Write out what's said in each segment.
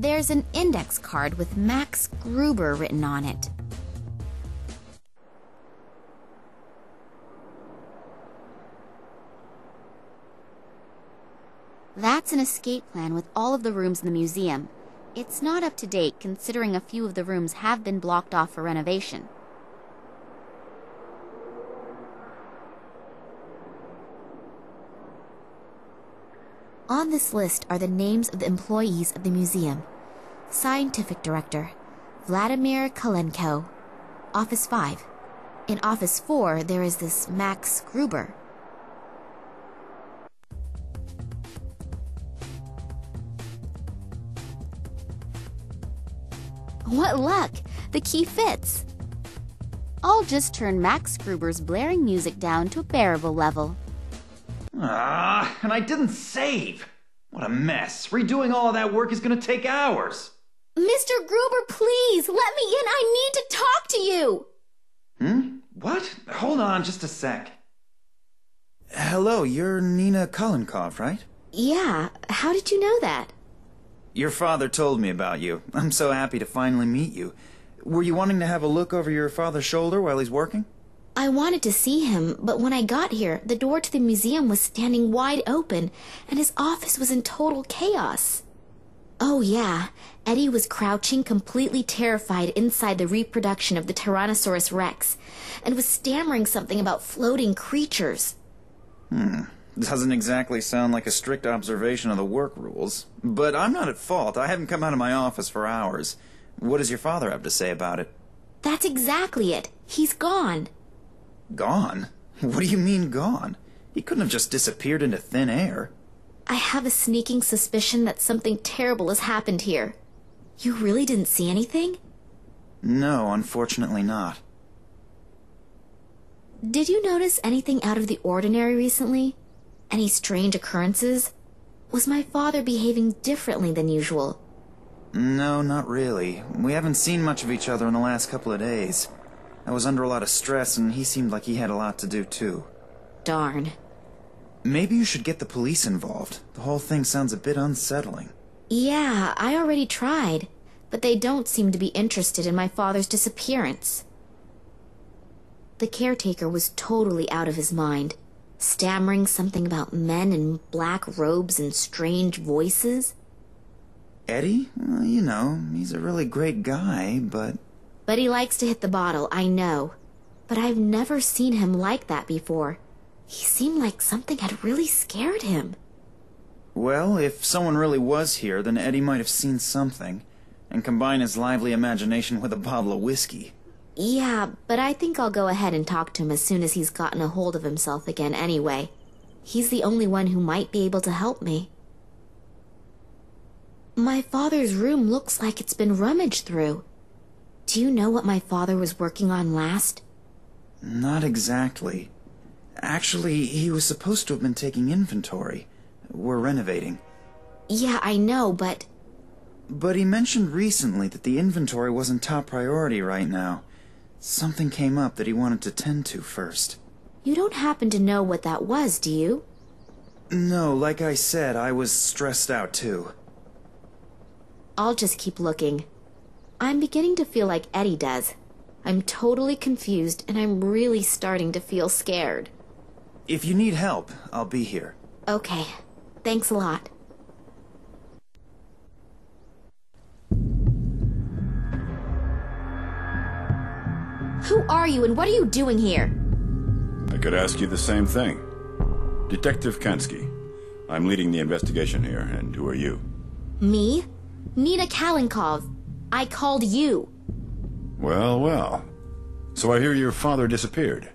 There's an index card with Max Gruber written on it. That's an escape plan with all of the rooms in the museum. It's not up to date, considering a few of the rooms have been blocked off for renovation. On this list are the names of the employees of the museum. Scientific Director, Vladimir Kalenkov, Office 5. In Office 4, there is this Max Gruber. What luck! The key fits! I'll just turn Max Gruber's blaring music down to a bearable level. And I didn't save! What a mess. Redoing all of that work is gonna take hours. Mr. Gruber, please, let me in. I need to talk to you. What? Hold on just a sec. Hello, you're Nina Kalenkov, right? Yeah, how did you know that? Your father told me about you. I'm so happy to finally meet you. Were you wanting to have a look over your father's shoulder while he's working? I wanted to see him, but when I got here, the door to the museum was standing wide open, and his office was in total chaos. Oh yeah, Eddie was crouching, completely terrified inside the reproduction of the Tyrannosaurus Rex, and was stammering something about floating creatures. Doesn't exactly sound like a strict observation of the work rules. But I'm not at fault. I haven't come out of my office for hours. What does your father have to say about it? That's exactly it. He's gone. Gone? What do you mean gone? He couldn't have just disappeared into thin air. I have a sneaking suspicion that something terrible has happened here. You really didn't see anything? No, unfortunately not. Did you notice anything out of the ordinary recently? Any strange occurrences? Was my father behaving differently than usual? No, not really. We haven't seen much of each other in the last couple of days. I was under a lot of stress, and he seemed like he had a lot to do, too. Darn. Maybe you should get the police involved. The whole thing sounds a bit unsettling. Yeah, I already tried, but they don't seem to be interested in my father's disappearance. The caretaker was totally out of his mind, stammering something about men in black robes and strange voices. Eddie? Well, you know, he's a really great guy, but... But he likes to hit the bottle, I know. But I've never seen him like that before. He seemed like something had really scared him. Well, if someone really was here, then Eddie might have seen something, and combine his lively imagination with a bottle of whiskey. Yeah, but I think I'll go ahead and talk to him as soon as he's gotten a hold of himself again anyway. He's the only one who might be able to help me. My father's room looks like it's been rummaged through. Do you know what my father was working on last? Not exactly. Actually, he was supposed to have been taking inventory. We're renovating. Yeah, I know, but... But he mentioned recently that the inventory wasn't top priority right now. Something came up that he wanted to tend to first. You don't happen to know what that was, do you? No, like I said, I was stressed out too. I'll just keep looking. I'm beginning to feel like Eddie does. I'm totally confused, and I'm really starting to feel scared. If you need help, I'll be here. Okay. Thanks a lot. Who are you, and what are you doing here? I could ask you the same thing. Detective Kansky. I'm leading the investigation here, and who are you? Me? Nina Kalenkov. I called you. Well, well. So I hear your father disappeared.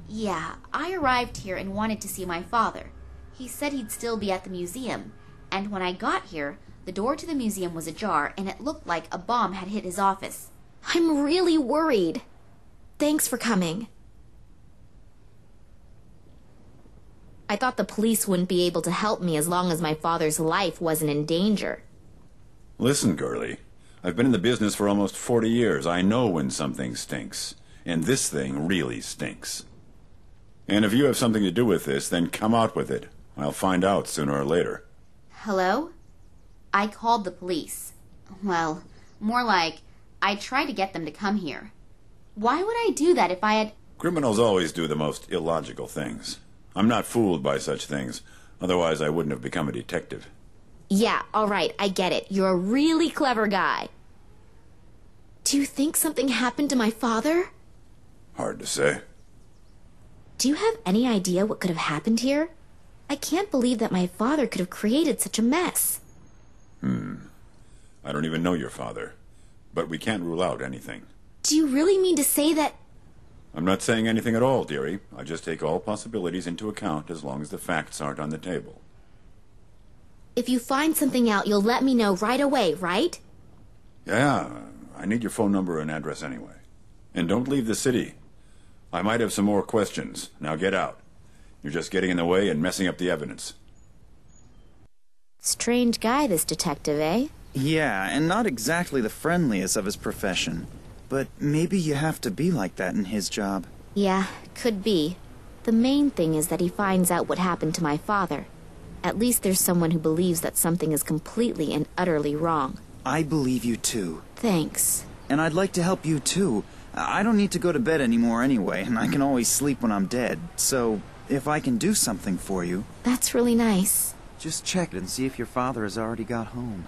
Yeah, I arrived here and wanted to see my father. He said he'd still be at the museum, and when I got here, the door to the museum was ajar, and it looked like a bomb had hit his office. I'm really worried. Thanks for coming. I thought the police wouldn't be able to help me as long as my father's life wasn't in danger. Listen, girlie. I've been in the business for almost 40 years. I know when something stinks. And this thing really stinks. And if you have something to do with this, then come out with it. I'll find out sooner or later. Hello? I called the police. Well, more like, I tried to get them to come here. Why would I do that if I had... Criminals always do the most illogical things. I'm not fooled by such things. Otherwise, I wouldn't have become a detective. Yeah, all right, I get it. You're a really clever guy. Do you think something happened to my father? Hard to say. Do you have any idea what could have happened here? I can't believe that my father could have created such a mess. I don't even know your father. But we can't rule out anything. Do you really mean to say that... I'm not saying anything at all, dearie. I just take all possibilities into account as long as the facts aren't on the table. If you find something out, you'll let me know right away, right? Yeah, I need your phone number and address anyway. And don't leave the city. I might have some more questions. Now get out. You're just getting in the way and messing up the evidence. Strange guy, this detective, eh? Yeah, and not exactly the friendliest of his profession. But maybe you have to be like that in his job. Yeah, could be. The main thing is that he finds out what happened to my father. At least there's someone who believes that something is completely and utterly wrong. I believe you too. Thanks. And I'd like to help you too. I don't need to go to bed anymore anyway, and I can always sleep when I'm dead. So, if I can do something for you... That's really nice. Just check and see if your father has already got home.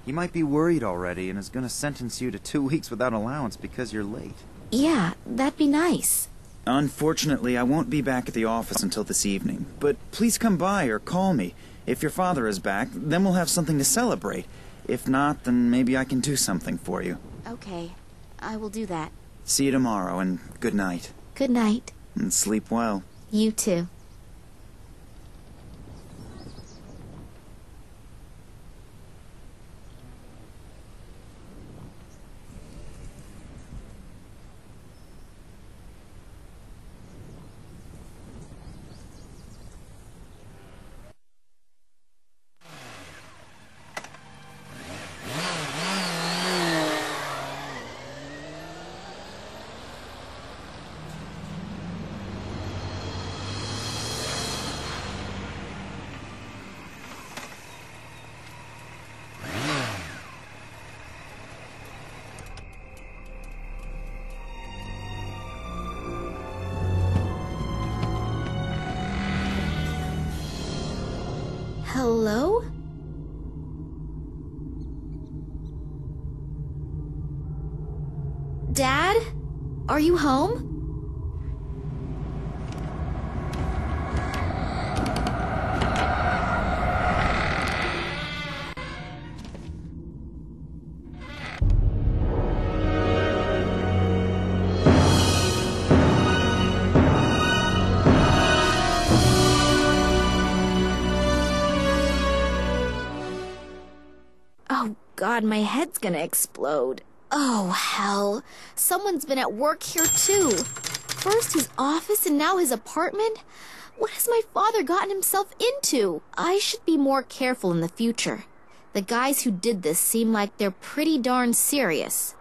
He might be worried already and is going to sentence you to 2 weeks without allowance because you're late. Yeah, that'd be nice. Unfortunately, I won't be back at the office until this evening. But please come by or call me. If your father is back, then we'll have something to celebrate. If not, then maybe I can do something for you. Okay, I will do that. See you tomorrow, and good night. Good night. And sleep well. You too. Hello? Dad? Are you home? Oh, God, my head's gonna explode. Oh, hell. Someone's been at work here, too. First his office and now his apartment? What has my father gotten himself into? I should be more careful in the future. The guys who did this seem like they're pretty darn serious.